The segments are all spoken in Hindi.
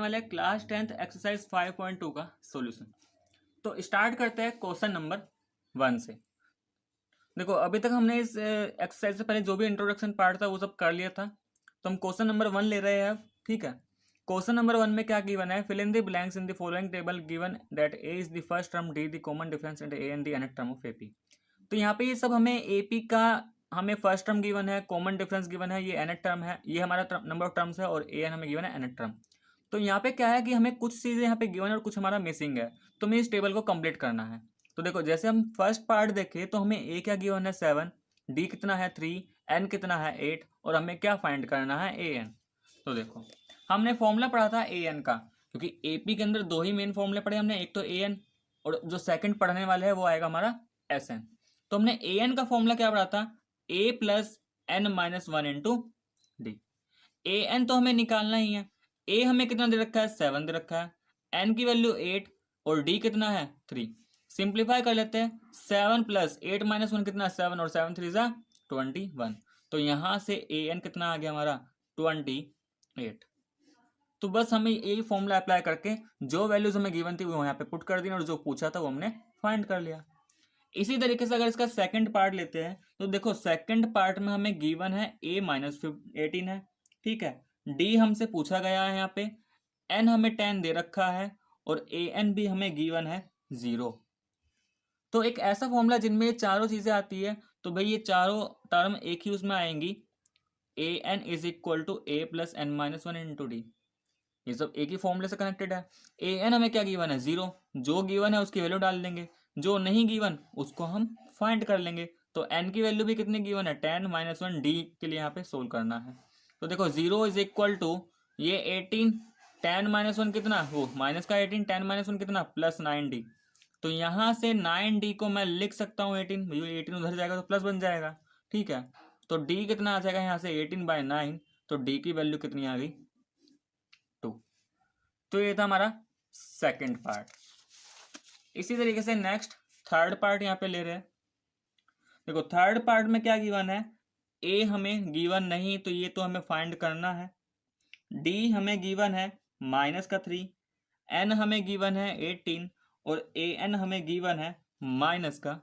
वाला है क्लास 10th एक्सरसाइज 5.2 का सॉल्यूशन। तो स्टार्ट करते हैं क्वेश्चन नंबर 1 से। देखो अभी तक हमने इस एक्सरसाइज से पहले जो भी इंट्रोडक्शन पार्ट था वो सब कर लिया था, तो हम क्वेश्चन नंबर 1 ले रहे हैं अब। ठीक है, क्वेश्चन नंबर 1 में क्या गिवन है, fill in the blanks in the following table given that A is the first term, D the common difference and A and the nth term of AP. तो यहाँ पे ये सब हमें एपी का हमें फर्स्ट टर्म गिवन है, कॉमन डिफरेंस गिवन है, ये nth टर्म है, ये हमारा नंबर ऑफ टर्म्स है, और ए एन हमें गिवन है nth टर्म। तो यहाँ पे क्या है कि हमें कुछ चीज़ें यहाँ पे गिवन है और कुछ हमारा मिसिंग है, तो हमें इस टेबल को कंप्लीट करना है। तो देखो जैसे हम फर्स्ट पार्ट देखें तो हमें ए क्या गिवन है 7, डी कितना है 3, एन कितना है 8, और हमें क्या फाइंड करना है ए एन। तो देखो हमने फॉर्मूला पढ़ा था ए एन का, क्योंकि एपी के अंदर दो ही मेन फॉर्मूले पढ़े हमने, एक तो ए एन और जो सेकंड पढ़ने वाले है वो आएगा हमारा एस एन। तो हमने ए एन का फॉर्मूला क्या पढ़ा था, A plus N minus one into D. A N तो हमें निकालना ही है, ए हमें कितना दे रखा है 7 दे रखा है, एन की वैल्यू 8 और डी कितना है 3। सिंप्लीफाई कर लेते हैं, 7 प्लस 8 माइनस 1 कितना 7 और 7 3 जा 21। तो यहाँ से ए एन कितना आ गया हमारा 28। तो बस हमें यही फॉर्मूला अप्लाई करके जो वैल्यूज हमें गिवन थी वो यहाँ पे पुट कर दी और जो पूछा था वो हमने फाइंड कर लिया। इसी तरीके से अगर इसका सेकंड पार्ट लेते हैं तो देखो सेकंड पार्ट में हमें गिवन है a माइनस 18 है, ठीक है, d हमसे पूछा गया है यहाँ पे, n हमें 10 दे रखा है और a n भी हमें गिवन है 0। तो एक ऐसा फॉर्मूला जिनमें ये चारों चीजें आती है, तो भाई ये चारों टर्म एक ही उसमें आएंगी, a n is equal to a plus N minus one into D. ये सब एक ही फॉर्मूले से कनेक्टेड है। ए एन हमें क्या गिवन है 0, जो गिवन है उसकी वैल्यू डाल देंगे, जो नहीं गिवन उसको हम फाइंड कर लेंगे। तो एन की वैल्यू भी कितनी गिवन है 10 माइनस वन, डी के लिए यहाँ पे सोल्व करना है। तो देखो 0 इज इक्वल टू ये 18, 10 माइनस वन कितना वो माइनस का 18, 10 माइनस वन कितना प्लस 9d। तो यहाँ से 9d को मैं लिख सकता हूँ 18, 18 उधर जाएगा तो प्लस बन जाएगा, ठीक है। तो d कितना आ जाएगा यहाँ से 18/9, तो d की वैल्यू कितनी आ गई 2। तो ये था हमारा सेकंड पार्ट। इसी तरीके से नेक्स्ट थर्ड पार्ट यहाँ पे ले रहे हैं। देखो थर्ड पार्ट में क्या गिवन है, ए हमें गिवन नहीं तो ये तो हमें फाइंड करना है, डी हमें गिवन है माइनस का 3, एन हमें गिवन है 18 और ए एन हमें गिवन है माइनस का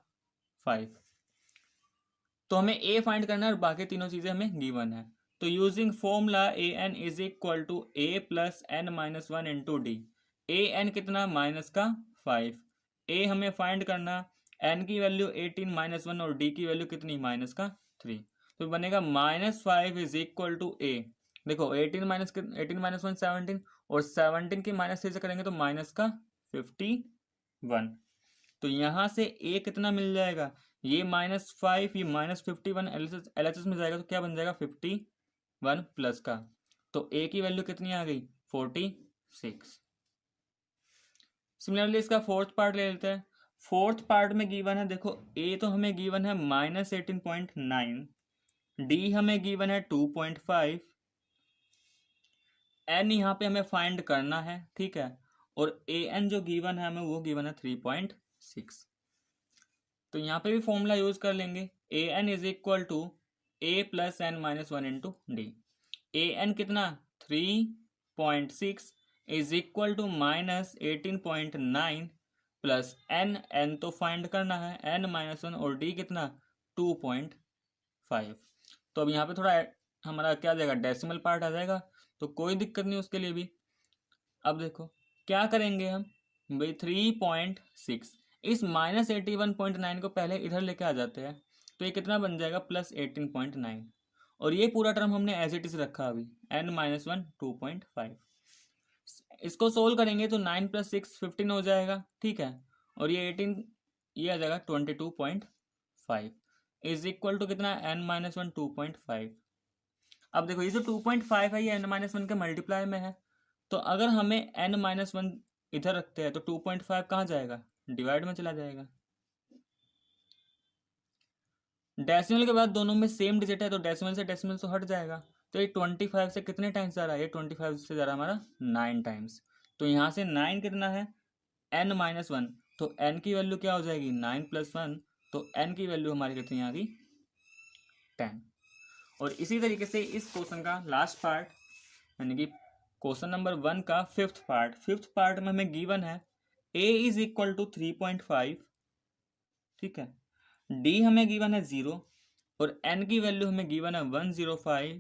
5। तो हमें ए फाइंड करना है और बाकी तीनों चीजें हमें गिवन है। तो using formula a N is equal to A plus N minus one into D. A N कितना माइनस का 5, ए हमें फाइंड करना, एन की वैल्यू 18 माइनस वन और डी की वैल्यू कितनी माइनस का 3। तो बनेगा -5 इज इक्वल टू ए। देखो 18 माइनस 1 17 और 17 की माइनस 3 से करेंगे तो माइनस का 51। तो यहाँ से ए कितना मिल जाएगा, ये -5 ये -51 एलएचएस में जाएगा तो क्या बन जाएगा 51 प्लस का, तो ए की वैल्यू कितनी आ गई 46। सिमिलरली इसका फोर्थ पार्ट ले लेते हैं। फोर्थ पार्ट में गिवन है, देखो ए तो हमें गिवन है -18.9, डी हमें गिवन है 2.5, एन यहाँ पे हमें फाइंड करना है, ठीक है, और ए एन जो गिवन है हमें वो गिवन है 3.6। तो यहाँ पे भी फॉर्मूला यूज कर लेंगे, A N is equal to A plus N minus one into D. A N कितना 3.6 is equal to -18.9 plus N, N तो फाइंड करना है एन माइनस वन, और डी कितना 2.5। तो अब यहाँ पे थोड़ा हमारा क्या आ जाएगा डेसिमल पार्ट आ जाएगा, तो कोई दिक्कत नहीं उसके लिए भी। अब देखो क्या करेंगे हम भाई 3.6, इस -81.9 को पहले इधर लेके आ जाते हैं, तो ये कितना बन जाएगा +18.9, और ये पूरा टर्म हमने एज इट इज रखा अभी n माइनस वन 2.5। इसको सोल्व करेंगे तो 9 + 6 15 हो जाएगा, ठीक है, और ये 18 ये आ जाएगा 22.5 इज इक्वल टू कितना n माइनस वन 2.5। अब देखो ये जो 2.5 है ये n माइनस वन के मल्टीप्लाई में है, तो अगर हमें n माइनस वन इधर रखते हैं तो 2.5 कहाँ जाएगा डिवाइड में चला जाएगा। डेसिमल के बाद दोनों में सेम डिजिट है तो डेसिमल से डेसिमल तो हट जाएगा, तो ये 25 से कितने टाइम्स जा रहा है, ये 25 से जा रहा है हमारा 9 टाइम्स। तो यहाँ से 9 कितना है n माइनस वन, तो n की वैल्यू क्या हो जाएगी 9 + 1, तो n की वैल्यू हमारी कितनी आ गई 10। और इसी तरीके से इस क्वेश्चन का लास्ट पार्ट यानी कि क्वेश्चन नंबर 1 का फिफ्थ पार्ट में हमें गिवन है a इज इक्वल टू 3.5, ठीक है, d हमें गिवन है 0 और n की वैल्यू हमें गिवन है 105।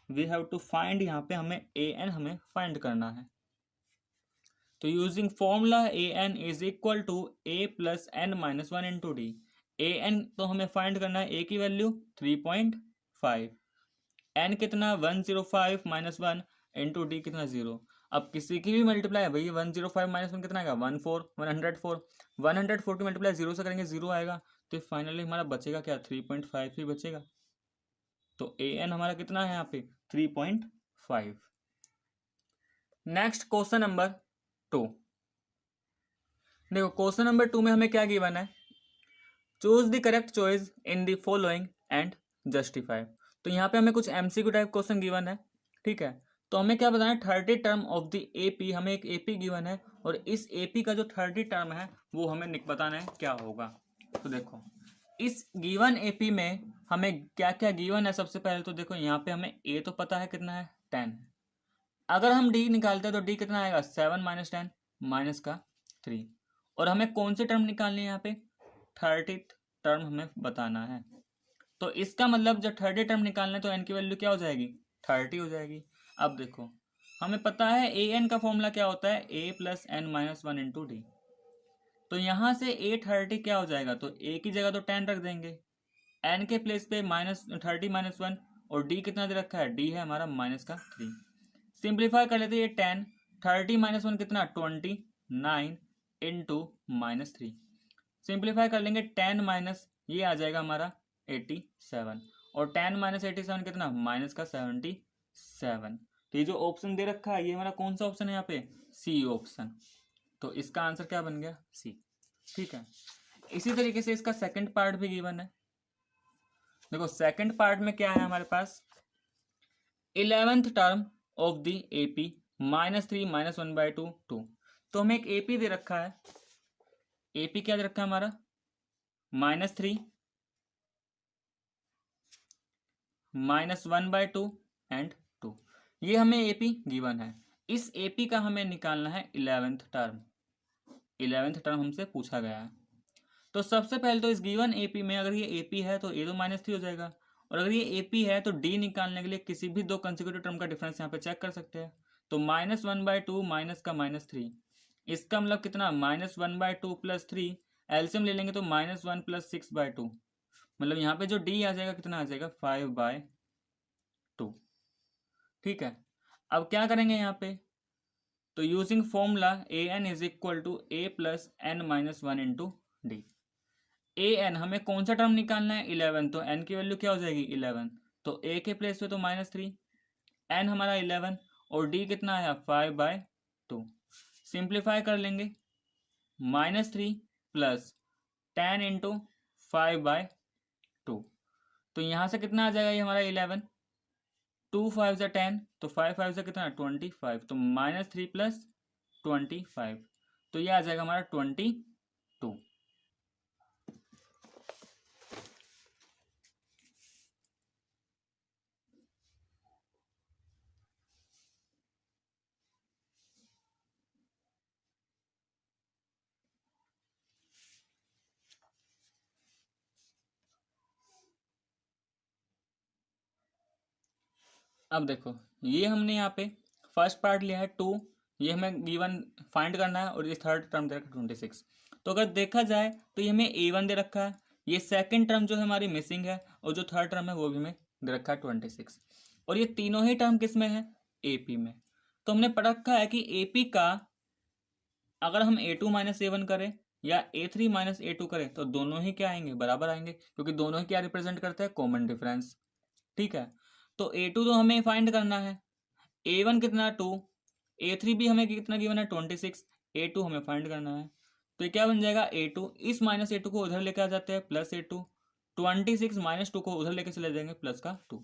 वी हैव टू फाइंड, यहाँ पे हमें an हमें फाइंड करना है। तो using formula an is equal to a plus n minus 1 into d. an तो हमें फाइंड करना है, a की वैल्यू 3.5, n कितना 105 माइनस 1 इंटू डी कितना 0। अब किसी की भी मल्टीप्लाई है भाई, 105 माइनस 1 कितना आएगा 104 104 की मल्टीप्लाई 0 से करेंगे 0 आएगा, तो फाइनली हमारा बचेगा क्या 3.5 ही बचेगा। तो an हमारा कितना है यहाँ पे 3.5। Next question number 2। देखो क्वेश्चन नंबर 2 में हमें क्या गिवन है, choose the correct choice in the following and justify. तो यहाँ पे हमें कुछ एमसीक्यू टाइप क्वेश्चन गिवन है, ठीक है। तो हमें क्या बताना है, 30 टर्म ऑफ द एपी, हमें एक एपी गिवन है और इस एपी का जो 30 टर्म है वो हमें बताना है क्या होगा। तो देखो इस गिवन एपी में हमें क्या क्या गिवन है। सबसे पहले तो देखो यहाँ पे हमें ए तो पता है कितना है 10, अगर हम डी निकालते हैं तो डी कितना आएगा 7 माइनस 10 माइनस का 3, और हमें कौन से टर्म निकालने हैं यहाँ पे 30 टर्म हमें बताना है। तो इसका मतलब जब 30 टर्म निकालना है तो एन की वैल्यू क्या हो जाएगी 30 हो जाएगी। अब देखो हमें पता है ए एन का फॉर्मूला क्या होता है A plus N minus 1 into D. तो यहाँ से ए 30 क्या हो जाएगा, तो ए की जगह तो 10 रख देंगे, एन के प्लेस पे -30 माइनस 1, और डी कितना दे रखा है, डी है हमारा माइनस का 3। सिंप्लीफाई कर लेते हैं, ये 10 30 माइनस 1 कितना 29 इंटू माइनस 3। सिंप्लीफाई कर लेंगे 10 माइनस ये आ जाएगा हमारा 87, और 10 माइनस 87 कितना माइनस का 77। तो ये जो ऑप्शन दे रखा है ये हमारा कौन सा ऑप्शन है यहाँ पे, सी ऑप्शन। तो इसका आंसर क्या बन गया सी, ठीक है। इसी तरीके से इसका सेकंड पार्ट भी गिवन है। देखो सेकंड पार्ट में क्या है हमारे पास, 11th term of the AP -3 minus 1/2 2। तो हमें एक एपी दे रखा है, एपी क्या दे रखा है हमारा -3 माइनस 1/2 एंड 2, ये हमें एपी गिवन है। इस एपी का हमें निकालना है 11th टर्म, 11th टर्म हमसे पूछा गया है। तो सबसे पहले तो इस गिवन एपी में अगर ये एपी है तो ए तो -3 हो जाएगा, और अगर ये एपी है तो डी निकालने के लिए किसी भी दो कंसेक्यूटिव टर्म का डिफरेंस यहाँ पे चेक कर सकते हैं। तो -1/2 माइनस का -3, इसका मतलब कितना -1/2 प्लस 3, एलसीएम ले लेंगे तो -1 प्लस 6/2, मतलब यहाँ पे जो डी आ जाएगा कितना आ जाएगा 5/2, ठीक है। अब क्या करेंगे यहाँ पे, तो using formula a N is equal to A plus N minus 1 into D. A n हमें कौन सा टर्म निकालना है 11, तो एन की वैल्यू क्या हो जाएगी 11, तो ए के प्लेस पे तो -3, एन हमारा 11 और डी कितना आया 5/2। सिंप्लीफाई कर लेंगे -3 प्लस 10 इंटू 5/2, तो यहाँ से कितना आ जाएगा ये हमारा 11, 2 5 से 10, तो 5 5 से कितना 25, तो -3 प्लस 25, तो ये आ जाएगा हमारा 22। अब देखो ये हमने यहाँ पे फर्स्ट पार्ट लिया है 2, ये हमें गिवन फाइंड करना है, और ये थर्ड टर्म दे रखा है 26। तो अगर देखा जाए तो ये हमें A1 दे रखा है, ये सेकंड टर्म जो है हमारी मिसिंग है, और जो थर्ड टर्म है वो भी हमें दे रखा है 26, और ये तीनों ही टर्म किस में है AP में। तो हमने पढ़ रखा है कि AP का अगर हम A2 माइनस A1 करें या A3 माइनस A2 करें तो दोनों ही क्या आएंगे बराबर आएंगे, क्योंकि दोनों ही क्या रिप्रेजेंट करते हैं कॉमन डिफरेंस, ठीक है। तो A2 तो हमें फाइंड करना है, A1 कितना 2, A3 भी हमें कितना गिवन है 26, A2 हमें फाइंड करना है। तो ये क्या बन जाएगा A2, इस -A2 को उधर लेके आ जाते हैं +A2, 26 -2 को उधर लेके चले जाएंगे प्लस का 2,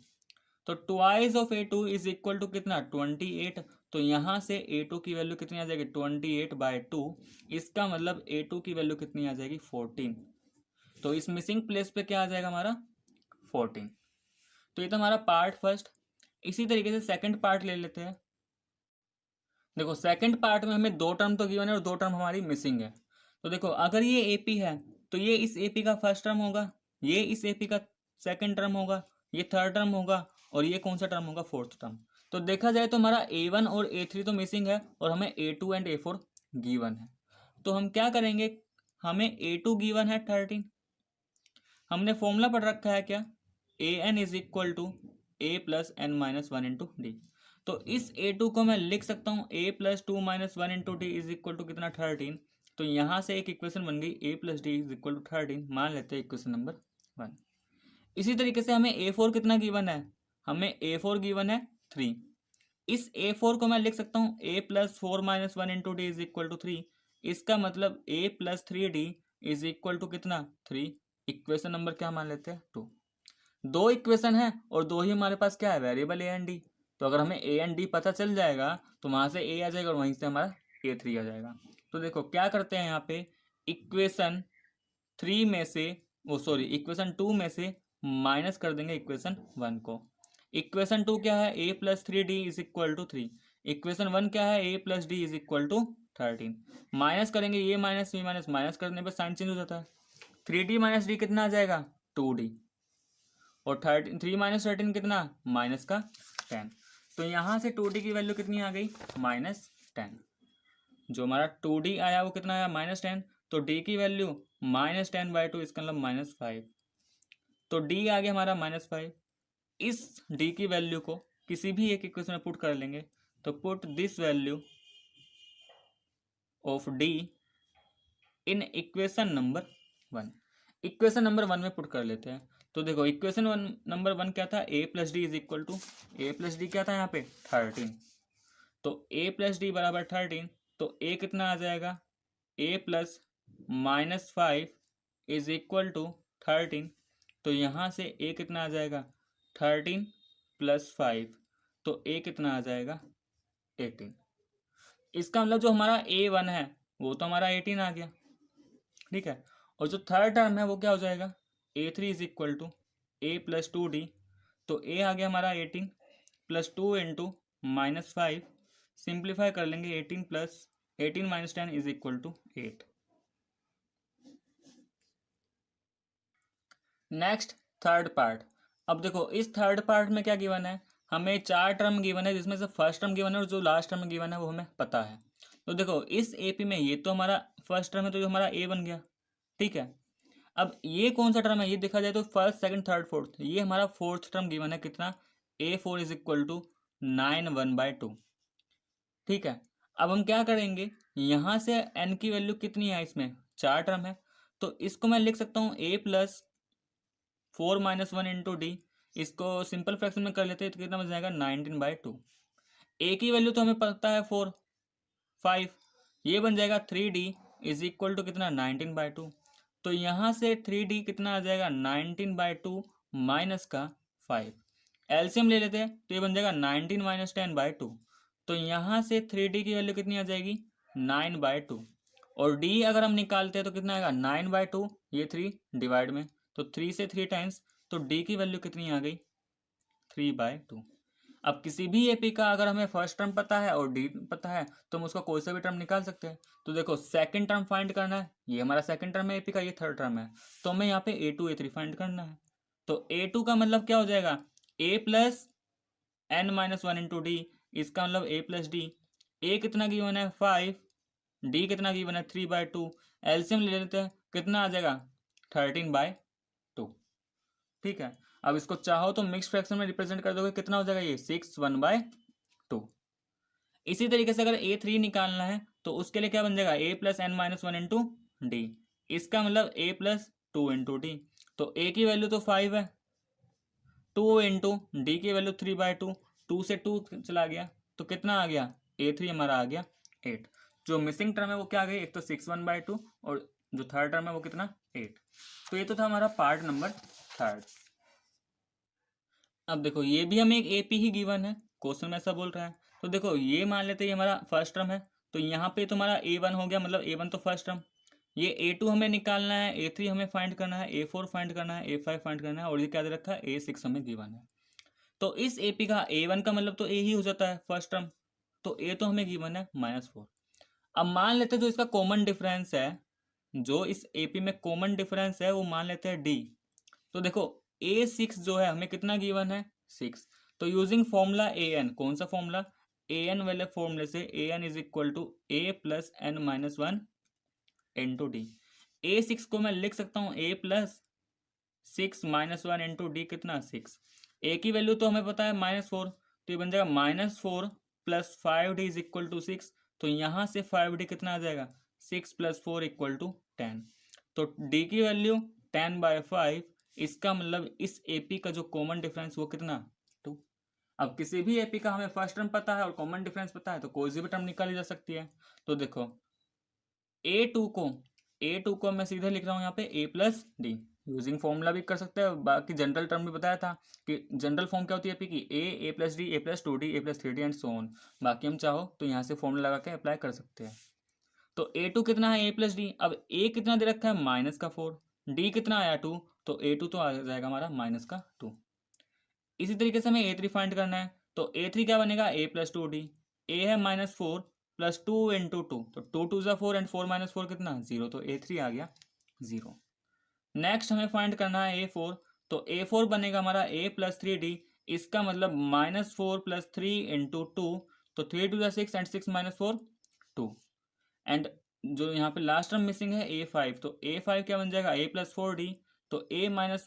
तो twice of A2 is equal to कितना 28। तो यहाँ से A2 की वैल्यू कितनी आ जाएगी 28/2, इसका मतलब A2 की वैल्यू कितनी आ जाएगी 14। तो इस मिसिंग प्लेस पे क्या आ जाएगा हमारा 14। तो ये तो हमारा पार्ट फर्स्ट। इसी तरीके से सेकंड पार्ट ले लेते हैं। देखो सेकंड पार्ट में हमें दो टर्म तो गिवन है और दो टर्म हमारी मिसिंग है। तो देखो अगर ये एपी है तो ये इस एपी का फर्स्ट टर्म होगा, ये इस एपी का सेकंड टर्म होगा, ये थर्ड टर्म होगा और ये कौन सा टर्म होगा, फोर्थ टर्म। तो देखा जाए तो हमारा A1 और A3 तो मिसिंग है और हमें A2 एंड A4 गिवन है। तो हम क्या करेंगे, हमें A2 गिवन है 13, हमने फॉर्मूला पढ़ रखा है क्या, an is equal to A plus N minus one into D. तो इस A2 को मैं लिख सकता हूँ a plus two minus one into d is equal to कितना 13। तो यहाँ से एक इक्वेशन बन गई a plus d is equal to 13, मान लेते हैं इक्वेशन नंबर 1। इसी तरीके से हमें A4 कितना गिवन है, हमें A4 गिवन है 3। इस A4 को मैं लिख सकता हूँ a plus four minus one into d is equal to 3। इसका मतलब a plus three d is equal to कितना 3। इक्वेशन नंबर क्या मान लेते हैं 2। दो इक्वेशन है और दो ही हमारे पास क्या है, वेरिएबल ए एंड डी। तो अगर हमें ए एंड डी पता चल जाएगा तो वहां से ए आ जाएगा और वहीं से हमारा A3 आ जाएगा। तो देखो क्या करते हैं यहाँ पे, इक्वेशन 3 में से इक्वेशन 2 में से माइनस कर देंगे इक्वेशन 1 को। इक्वेशन 2 क्या है, a plus three d is equal to 3। Equation 1 क्या है, a plus d is equal to 13। Minus करेंगे, ये माइनस ये माइनस, माइनस करने पर साइन चेंज हो जाता है। 3d माइनस डी कितना आ जाएगा 2d, और 3 माइनस 13 कितना, माइनस का 10। तो यहाँ से 2d की वैल्यू कितनी आ गई, -10। जो हमारा 2d आया वो कितना आया, -10। तो d की वैल्यू -10/2, इसका मतलब -5। तो d आ गया हमारा -5। इस d की वैल्यू को किसी भी एक इक्वेशन में पुट कर लेंगे। तो put this value of d in equation number 1। Equation number 1 में पुट कर लेते हैं। तो देखो इक्वेशन नंबर 1 क्या था, a plus d is equal to, A plus d क्या था यहाँ पे 13। तो a प्लस डी बराबर 13। तो a कितना आ जाएगा, a plus -5 is equal to 13। तो यहाँ से a कितना आ जाएगा 13 प्लस 5। तो a कितना आ जाएगा 18। इसका मतलब जो हमारा A1 है वो तो हमारा 18 आ गया, ठीक है। और जो थर्ड टर्म है वो क्या हो जाएगा, A3 is equal to A plus two d. तो a आ गया हमारा 18 प्लस 2 इंटू -5। सिंप्लीफाई कर लेंगे, 18 minus 10 is equal to 8। Next third part. अब देखो इस थर्ड पार्ट में क्या गिवन है, हमें 4 टर्म गिवन है जिसमें से फर्स्ट टर्म गिवन है और जो लास्ट टर्म गिवन है वो हमें पता है। तो देखो इस एपी में ये तो हमारा फर्स्ट टर्म है, तो ये हमारा a बन गया, ठीक है। अब ये कौन सा टर्म है, ये देखा जाए तो फर्स्ट सेकंड थर्ड फोर्थ, ये हमारा फोर्थ टर्म गिवन है कितना, A4 इज इक्वल टू 9/2, ठीक है। अब हम क्या करेंगे, यहाँ से n की वैल्यू कितनी है, इसमें 4 टर्म है। तो इसको मैं लिख सकता हूँ a plus four minus one into D. इसको सिंपल फ्रैक्शन में कर लेते हैं तो कितना बन जाएगा 19/2। a की वैल्यू तो हमें पता है 4 5, ये बन जाएगा 3d इज इक्वल टू कितना 19/2। तो यहाँ से 3d कितना आ जाएगा 19/2 माइनस का 5। एलसीएम ले लेते हैं तो ये बन जाएगा 19 माइनस 10/2। तो यहाँ से 3d की वैल्यू कितनी आ जाएगी 9/2। और d अगर हम निकालते हैं तो कितना आएगा 9/2, ये 3 डिवाइड में, तो 3 से 3 टाइम्स, तो d की वैल्यू कितनी आ गई 3/2। अब किसी भी एपी का अगर हमें फर्स्ट टर्म पता है और डी पता है तो हम उसका कोई सा भी टर्म निकाल सकते हैं। तो देखो सेकंड टर्म फाइंड करना है, ये हमारा सेकंड टर्म है एपी का, ये थर्ड टर्म है, तो हमें यहाँ पे A2 A3 फाइंड करना है। तो A2 का मतलब क्या हो जाएगा, a plus N minus one into d, इसका मतलब a प्लस डी। ए कितना गिवन है 5, डी कितना गिवन है 3/2। एलसीएम ले लेते हैं, कितना आ जाएगा 13/2, ठीक है। अब इसको चाहो तो मिक्स फ्रैक्शन में रिप्रेजेंट कर दोगे, कितना हो जाएगा ये 6/1/2। इसी तरीके से अगर A3 निकालना है तो उसके लिए क्या बन जाएगा a plus N minus one into d, इसका मतलब a plus two into D. तो a की वैल्यू तो 5 है, 2 इंटू डी की वैल्यू 3/2, 2 से 2 चला गया तो कितना आ गया A3 हमारा आ गया 8। जो मिसिंग टर्म है वो क्या आ गई, एक तो 6/1/2 और जो थर्ड टर्म है वो कितना 8। तो ये तो था हमारा पार्ट नंबर थर्ड। अब देखो ये भी हमें एक एपी ही गिवन है, क्वेश्चन में ऐसा बोल रहा है। तो देखो ये मान लेते हैं ये हमारा फर्स्ट टर्म है, तो यहाँ पे तो हमारा A1 हो गया, मतलब A1 तो फर्स्ट टर्म। ये A2 हमें निकालना है, A3 हमें फाइंड करना है, A4 फाइंड करना है, A5 फाइंड करना है, और ये क्या दे रखा है A6 हमें गिवन है। तो इस एपी का A1 का मतलब तो A ही हो जाता है फर्स्ट टर्म, तो ए तो हमें गिवन है -4। अब मान लेते हैं जो इसका कॉमन डिफरेंस है, जो इस एपी में कॉमन डिफरेंस है वो मान लेते हैं डी। तो देखो A6 जो है हमें कितना गिवन है 6। तो यूजिंग फॉर्मूला ए एन, कौन सा फॉर्मूला, ए एन वाले फॉर्मूले से A N is equal to A plus N minus one into D. A6 को मैं लिख सकता हूँ A plus 6 minus one into D, कितना 6। ए की वैल्यू तो हमें पता है -4, तो ये बन जाएगा -4 plus 5d is equal to 6। तो यहाँ से 5d कितना आ जाएगा 6 प्लस 4 इक्वल टू 10। तो d की वैल्यू 10/5, इसका मतलब इस एपी का जो कॉमन डिफरेंस वो कितना 2। अब किसी भी एपी का हमें फर्स्ट टर्म पता है और कॉमन डिफरेंस पता है तो कोई सी भी टर्म निकाली जा सकती है। तो देखो ए टू को मैं सीधे लिख रहा हूँ यहाँ पे ए प्लस डी, यूजिंग फॉर्मूला भी कर सकते हैं, बाकी जनरल टर्म भी बताया था कि जनरल फॉर्म क्या होती है एपी की, A plus D, A plus 2d, A plus 3d and so on. बाकी हम चाहो तो यहाँ से फॉर्मूला लगा के अप्लाई कर सकते हैं। तो ए टू कितना है ए प्लस डी, अब ए कितना दे रखा है -4, डी कितना आया 2, तो ए टू तो आ जाएगा हमारा -2। इसी तरीके से हमें ए3 फाइंड करना है। तो ए3 क्या बनेगा ए प्लस 2d, ए है -4 प्लस 2 इंटू 2, तो 2 2 ज़ा 4 एंड 4 - 4 कितना 0, तो ए3 आ गया 0। नेक्स्ट हमें फाइंड करना है ए4। तो ए4 बनेगा हमारा ए प्लस 3d, इसका मतलब -4 प्लस 3 इंटू 2, तो 3 2 ज़ा 6 एंड 6 - 4 2। एंड जो यहाँ पे लास्ट टर्म मिसिंग है a5, तो a5 क्या बन जाएगा a प्लस 4d, तो a माइनस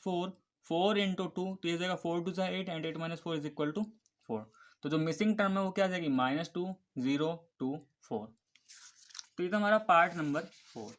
4 इंटू 2, तो ये जाएगा 4 2 8 एंड 8 - 4 इज इक्वल टू 4। तो जो मिसिंग टर्म है वो क्या आ जाएगी -2 0 2 4। तो ये तो हमारा पार्ट नंबर 4।